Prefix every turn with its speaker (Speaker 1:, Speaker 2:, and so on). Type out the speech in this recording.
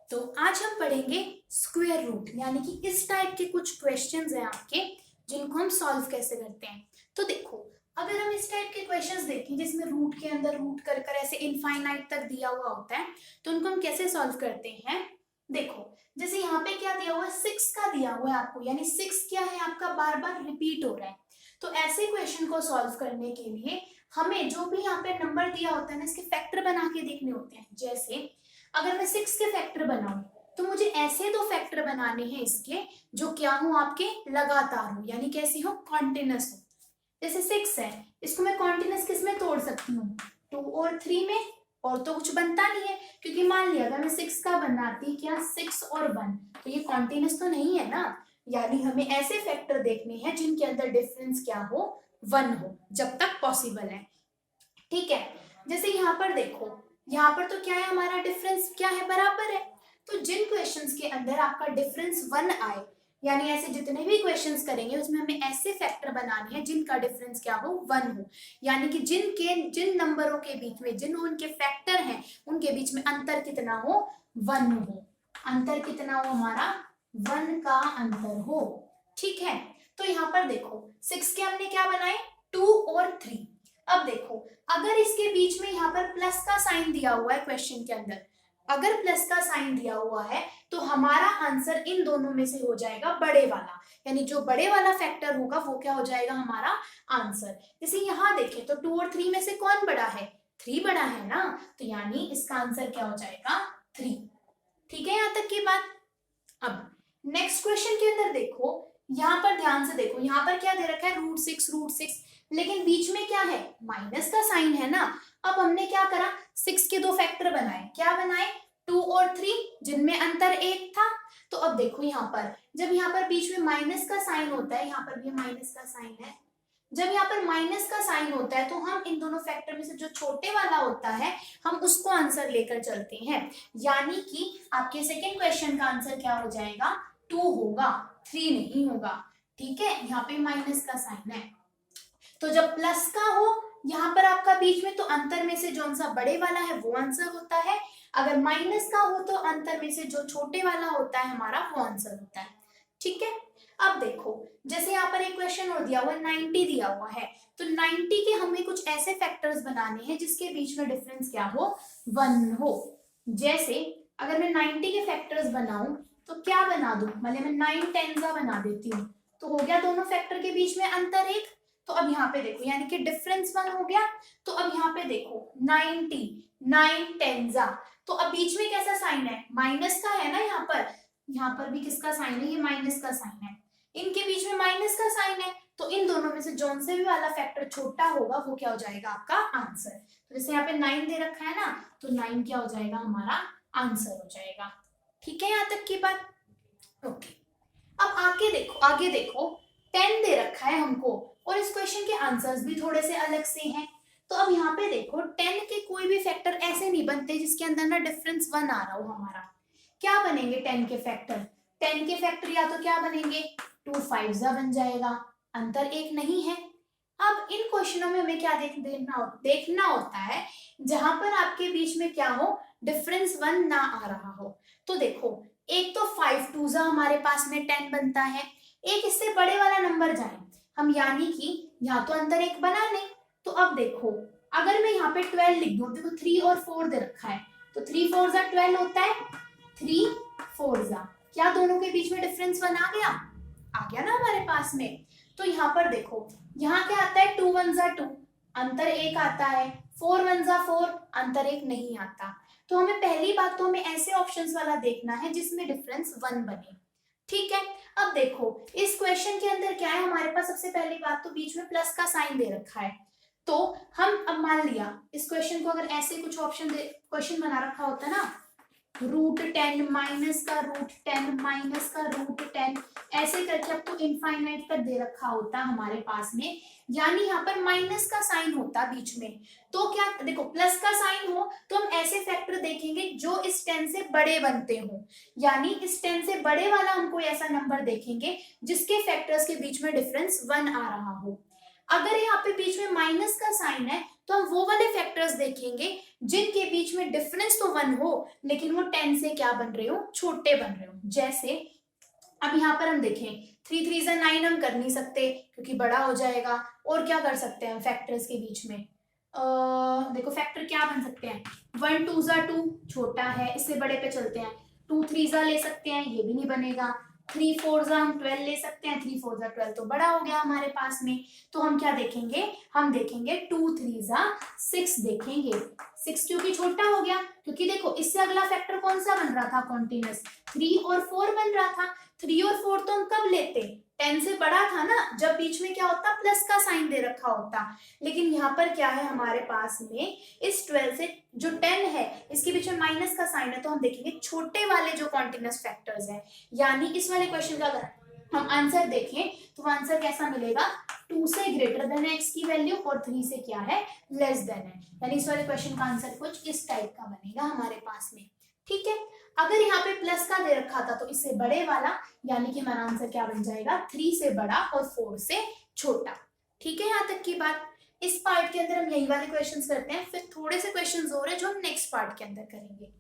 Speaker 1: तो आज हम पढ़ेंगे स्क्वायर रूट, यानी कि इस टाइप के कुछ क्वेश्चंस हैं आपके जिनको हम सॉल्व कैसे करते हैं। तो देखो, अगर हम इस टाइप के क्वेश्चंस देखें जिसमें रूट के अंदर रूट कर कर ऐसे इनफाइनाइट तक दिया हुआ होता है, तो उनको हम कैसे सॉल्व करते हैं। देखो, जैसे यहाँ पे क्या दिया हुआ है, 6 का दिया हुआ है आपको, यानी 6 क्या है आपका, बार बार रिपीट हो रहा है। तो ऐसे क्वेश्चन को सॉल्व करने के लिए हमें जो भी यहाँ पे नंबर दिया होता है ना, इसके फैक्टर बना के देखने होते हैं। जैसे अगर मैं 6 के फैक्टर बनाऊं, तो मुझे ऐसे दो फैक्टर बनाने हैं इसके जो क्या हो, आपके लगातार हो, यानी कैसी हो, कॉन्टिन्यूस हो। जैसे 6 है, इसको मैं कॉन्टिन्यूस किस में तोड़ सकती हूँ, 2 और 3 में। और तो कुछ बनता नहीं है, क्योंकि मान लिया अगर मैं 6 का बनाती क्या, 6 और 1, तो ये कॉन्टिन्यूस तो नहीं है ना। यानी हमें ऐसे फैक्टर देखने हैं जिनके अंदर डिफरेंस क्या हो, 1 हो, जब तक पॉसिबल है। ठीक है, जैसे यहाँ पर देखो, यहाँ पर तो क्या है, हमारा डिफरेंस क्या है, बराबर है। तो जिन क्वेश्चंस के अंदर आपका डिफरेंस 1 आए, यानी ऐसे जितने भी क्वेश्चंस करेंगे उसमें हमें ऐसे फैक्टर बनाने हैं जिनका डिफरेंस क्या हो, 1 हो। यानी कि जिन नंबरों के बीच में जिन उनके फैक्टर हैं उनके बीच में अंतर कितना हो, 1 हो। अंतर कितना हो हमारा, 1 का अंतर हो। ठीक है, तो यहाँ पर देखो 6 के हमने क्या बनाए, 2 और 3। अब देखो, अगर इसके बीच में यहाँ पर प्लस का साइन दिया हुआ है क्वेश्चन के अंदर, अगर प्लस का साइन दिया हुआ है तो हमारा आंसर इन दोनों में से हो जाएगा बड़े वाला, यानी जो बड़े वाला फैक्टर होगा वो क्या हो जाएगा हमारा आंसर। जैसे यहाँ देखें तो 2 और 3 में से कौन बड़ा है, 3 बड़ा है ना, तो यानी इसका आंसर क्या हो जाएगा, 3। ठीक है, यहाँ तक की बात। अब नेक्स्ट क्वेश्चन के अंदर देखो, यहाँ पर ध्यान से देखो, यहाँ पर क्या दे रखा है, √6, लेकिन बीच में क्या है, माइनस का साइन है ना। अब हमने क्या करा, 6 के दो फैक्टर बनाए, क्या बनाए, 2 और 3, जिनमें अंतर 1 था। तो अब देखो यहाँ पर, जब यहाँ पर बीच में माइनस का साइन होता है, यहाँ पर भी माइनस का साइन है, जब यहाँ पर माइनस का साइन होता है तो हम इन दोनों फैक्टर में से जो छोटे वाला होता है हम उसको आंसर लेकर चलते हैं। यानी कि आपके सेकेंड क्वेश्चन का आंसर क्या हो जाएगा, 2 होगा, 3 नहीं होगा। ठीक है, यहाँ पे माइनस का साइन है, तो जब प्लस का हो यहाँ पर आपका बीच में, तो अंतर में से जो सा बड़े वाला है वो आंसर होता है। अगर माइनस का हो तो अंतर में से जो छोटे वाला होता है हमारा वो आंसर होता है। ठीक है, अब देखो, जैसे यहाँ पर एक क्वेश्चन और दिया हुआ है, 90 दिया हुआ है, तो 90 के हमें कुछ ऐसे फैक्टर्स बनाने हैं जिसके बीच में डिफरेंस क्या हो, 1 हो। जैसे अगर मैं 90 के फैक्टर्स बनाऊं तो क्या बना दूं, मतलब मैं 9 टेंजा बना देती हूँ, तो हो गया दोनों फैक्टर के बीच में अंतर 1। तो अब यहाँ पे देखो, यानी कि डिफरेंस 1 हो गया। तो अब यहाँ पे देखो 90, 9 टेंजा, तो अब बीच में कैसा साइन है, माइनस का है ना, यहाँ पर भी किसका साइन है, ये माइनस का साइन है, इनके बीच में माइनस का साइन है, तो इन दोनों में से जौन से भी वाला फैक्टर छोटा होगा वो क्या हो जाएगा आपका आंसर। तो जैसे यहाँ पे 9 दे रखा है ना, तो 9 क्या हो जाएगा हमारा आंसर हो जाएगा। ठीक है, यहाँ तक की बात। ओके, अब आगे देखो 10 दे रखा है हमको, और इस क्वेश्चन के आंसर्स भी थोड़े से अलग से हैं। तो अब यहाँ पे देखो 10 के कोई भी फैक्टर ऐसे नहीं बनते जिसके अंदर ना डिफरेंस 1 आ रहा हो हमारा। क्या बनेंगे 10 के फैक्टर, 10 के फैक्टर या तो क्या बनेंगे, 2 5 बन जाएगा, अंतर 1 नहीं है। अब इन क्वेश्चनों में हमें क्या देखना होता है, जहां पर आपके बीच में क्या हो, डिफरेंस 1 ना आ रहा हो। तो देखो, एक तो 5 2 हमारे पास में 10 बनता है, एक इससे बड़े वाला नंबर जाए हम, यानी कि यहाँ तो अंतर 1 बना नहीं। तो अब देखो, अगर मैं यहाँ पे 12 लिख दूं, देखो 3 और 4 दे रखा है, तो 3 4 12 होता है, 3 4 क्या दोनों के बीच में डिफरेंस 1 आ गया ना हमारे पास में। तो यहाँ पर देखो, यहाँ क्या आता है, 2 1 2, अंतर 1 आता है, 4 1 4, अंतर 1 नहीं आता। तो हमें पहली बात तो हमें ऐसे ऑप्शंस वाला देखना है जिसमें डिफरेंस 1 बने। ठीक है, अब देखो इस क्वेश्चन के अंदर क्या है, हमारे पास सबसे पहली बात तो बीच में प्लस का साइन दे रखा है। तो हम अब मान लिया इस क्वेश्चन को, अगर ऐसे कुछ क्वेश्चन बना रखा होता ना, √10 माइनस का √10 माइनस का √10, ऐसे करके आपको इनफाइनाइट तक दे रखा होता हमारे पास में, यानी यहाँ पर माइनस का साइन होता बीच में, तो क्या देखो प्लस का साइन हो तो हम ऐसे फैक्टर देखेंगे जो इस 10 से बड़े बनते हो, यानी इस 10 से बड़े वाला हम कोई ऐसा नंबर देखेंगे जिसके फैक्टर्स के बीच में डिफरेंस 1 आ रहा हो। अगर यहाँ पे बीच में माइनस का साइन है तो हम वो वाले फैक्टर्स देखेंगे जिनके बीच में डिफरेंस तो 1 हो लेकिन वो 10 से क्या बन रहे हो, छोटे बन रहे हो। जैसे अब यहाँ पर हम देखें 3 3 जा 9 हम कर नहीं सकते क्योंकि बड़ा हो जाएगा। और क्या कर सकते हैं फैक्टर्स के बीच में, देखो फैक्टर क्या बन सकते हैं, 1 2 जा 2 छोटा है, इससे बड़े पे चलते हैं। 2 3 जा ले सकते हैं, ये भी नहीं बनेगा। 3 4 जा हम 12 ले सकते हैं, 3 4 जा 12 तो बड़ा हो गया हमारे पास में। तो हम क्या देखेंगे, हम देखेंगे 2 3 जा 6 देखेंगे। 6 क्योंकि छोटा हो गया, क्योंकि देखो इससे अगला फैक्टर कौन सा बन रहा था कॉन्टिन्यूस, 3 और 4 बन रहा था। 3 और 4 तो हम कब लेते, 10 से बड़ा था ना, जब बीच में क्या होता प्लस का साइन दे रखा होता। लेकिन यहाँ पर क्या है हमारे पास में, इस 12 से जो 10 है इसके बीच में माइनस का साइन है, तो हम देखेंगे छोटे वाले जो कॉन्टिन्यूस फैक्टर्स हैं। यानी इस वाले क्वेश्चन का अगर हम आंसर देखें तो आंसर कैसा मिलेगा, 2 से ग्रेटर देन है x की वैल्यू और 3 से क्या है, लेस देन है। यानी इस वाले क्वेश्चन का आंसर कुछ इस टाइप का बनेगा हमारे पास में। ठीक है, अगर यहाँ पे प्लस का दे रखा था तो इससे बड़े वाला, यानी कि हमारा आंसर क्या बन जाएगा, 3 से बड़ा और 4 से छोटा। ठीक है, यहाँ तक की बात। इस पार्ट के अंदर हम यही वाले क्वेश्चंस करते हैं, फिर थोड़े से क्वेश्चंस और हैं जो हम नेक्स्ट पार्ट के अंदर करेंगे।